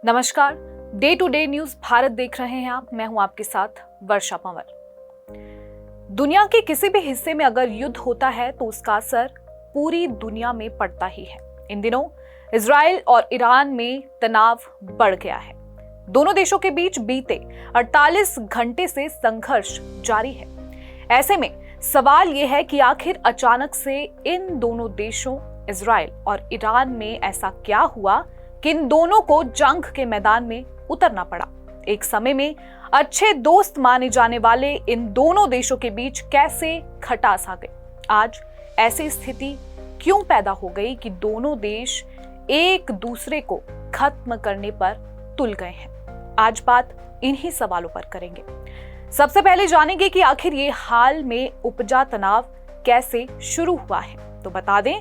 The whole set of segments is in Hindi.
नमस्कार, day to day news Bharat देख रहे हैं आप। मैं हूं आपके साथ वर्षा पंवर। दुनिया के किसी भी हिस्से में अगर युद्ध होता है तो उसका असर पूरी दुनिया में पड़ता ही है। इन दिनों इजराइल और ईरान में तनाव बढ़ गया है। दोनों देशों के बीच बीते 48 घंटे से संघर्ष जारी है। ऐसे में सवाल यह है कि आखिर अचानक से इन दोनों देशों इजराइल और ईरान में ऐसा क्या हुआ कि इन दोनों को जंग के मैदान में उतरना पड़ा। एक समय में अच्छे दोस्त माने जाने वाले इन दोनों देशों के बीच कैसे खटास आ गई। आज ऐसी स्थिति क्यों पैदा हो गई कि दोनों देश एक दूसरे को खत्म करने पर तुल गए हैं। आज बात इन्हीं सवालों पर करेंगे। सबसे पहले जानेंगे कि आखिर ये हाल में उपजा तनाव कैसे शुरू हुआ है। तो बता दें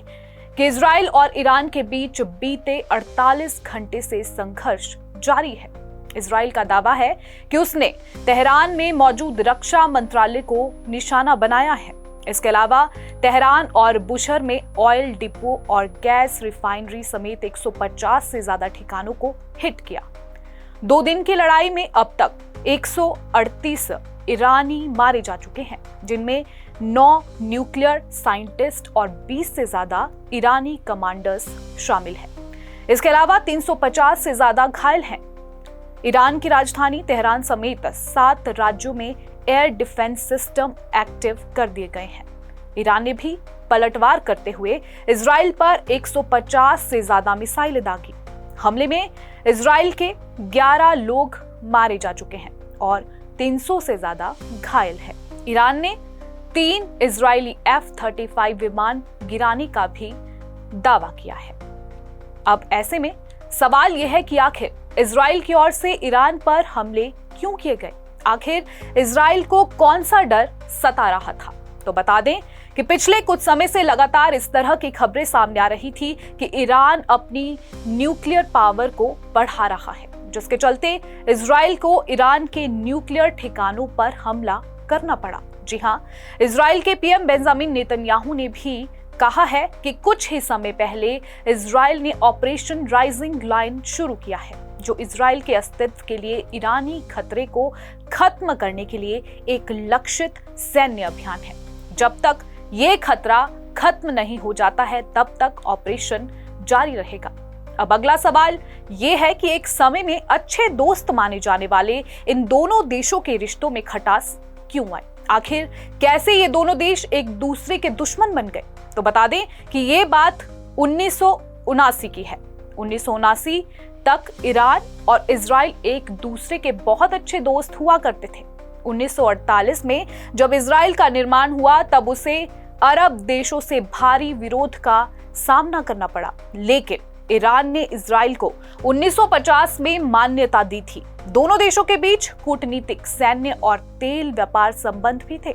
कि इजराइल और ईरान के बीच बीते 48 घंटे से संघर्ष जारी है। इजराइल का दावा है कि उसने तेहरान में मौजूद रक्षा मंत्रालय को निशाना बनाया है। इसके अलावा तेहरान और बुशर में ऑयल डिपो और गैस रिफाइनरी समेत 150 से ज्यादा ठिकानों को हिट किया। 2 दिन की लड़ाई में अब तक 138 ईरानी मारे जा चुके हैं, जिनमें 9 न्यूक्लियर साइंटिस्ट और 20 से ज्यादा ईरानी कमांडर्स शामिल हैं। इसके अलावा 350 से ज्यादा घायल हैं। ईरान की राजधानी तेहरान समेत 7 राज्यों में एयर डिफेंस सिस्टम एक्टिव कर दिए गए हैं। ईरान ने भी पलटवार करते हुए इजराइल पर 150 से ज्यादा मिसाइलें दागी। हमले में इजराइल के 11 लोग मारे जा चुके हैं और 300 से ज्यादा घायल हैं। ईरान ने 3 इजरायली F-35 विमान गिराने का भी दावा किया है। अब ऐसे में सवाल यह है कि आखिर इजराइल की ओर से ईरान पर हमले क्यों किए गए। आखिर इजराइल को कौन सा डर सता रहा था। तो बता दें कि पिछले कुछ समय से लगातार इस तरह की खबरें सामने आ रही थी कि ईरान अपनी न्यूक्लियर पावर को बढ़ा रहा है, जिसके चलते इजराइल को ईरान के न्यूक्लियर ठिकानों पर हमला करना पड़ा। जी हां, इजराइल के पीएम बेंजामिन नेतन्याहू ने भी कहा है कि कुछ ही समय पहले इजराइल ने ऑपरेशन राइजिंग लाइन शुरू किया है, जो इजराइल के अस्तित्व के लिए ईरानी खतरे को खत्म करने के लिए एक लक्षित सैन्य अभियान है। जब तक ये खतरा खत्म नहीं हो जाता है, तब तक ऑपरेशन जारी रहेगा। अब अगला सवाल ये है कि एक समय में अच्छे दोस्त माने जाने वाले इन दोनों देशों के रिश्तों में खटास क्यों आई। आखिर कैसे ये दोनों देश एक दूसरे के दुश्मन बन गए। तो बता दें कि ये बात 1979 की है। 1979 तक ईरान और इजराइल एक दूसरे के बहुत अच्छे दोस्त हुआ करते थे। 1948 में जब इजराइल का निर्माण हुआ, तब उसे अरब देशों से भारी विरोध का सामना करना पड़ा, लेकिन ईरान ने इजराइल को 1950 में मान्यता दी थी। दोनों देशों के बीच कूटनीतिक, सैन्य और तेल व्यापार संबंध भी थे।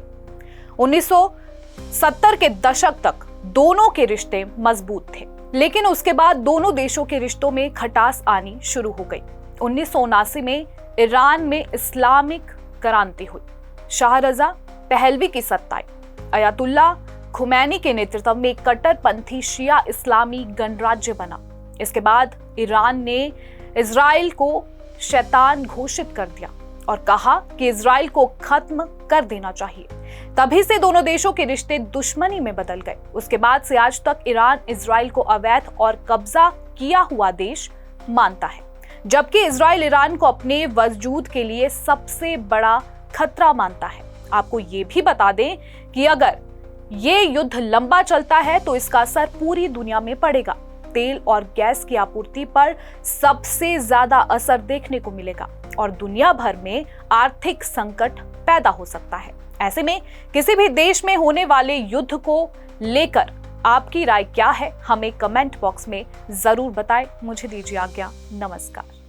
1970 के दशक तक दोनों के रिश्ते मजबूत थे, लेकिन उसके बाद दोनों देशों के रिश्तों में खटास आनी शुरू हो गई। 1979 में ईरान में इस्लामिक क्रांति हुई। शाह रजा पहलवी की सत्ता आई। अयातुल्ला खुमैनी के नेतृत्व में कट्टरपंथी शिया इस्लामी गणराज्य बना। इसके बाद ईरान ने इजराइल को शैतान घोषित कर दिया और कहा कि इजराइल को खत्म कर देना चाहिए। तभी से दोनों देशों के रिश्ते दुश्मनी में बदल गए। उसके बाद से आज तक ईरान इजराइल को अवैध और कब्जा किया हुआ देश मानता है, जबकि इजराइल ईरान को अपने वजूद के लिए सबसे बड़ा खतरा मानता है। आपको ये भी बता दें कि अगर ये युद्ध लंबा चलता है तो इसका असर पूरी दुनिया में पड़ेगा। तेल और गैस की आपूर्ति पर सबसे ज्यादा असर देखने को मिलेगा और दुनिया भर में आर्थिक संकट पैदा हो सकता है। ऐसे में किसी भी देश में होने वाले युद्ध को लेकर आपकी राय क्या है, हमें कमेंट बॉक्स में जरूर बताएं। मुझे दीजिए आज्ञा। नमस्कार।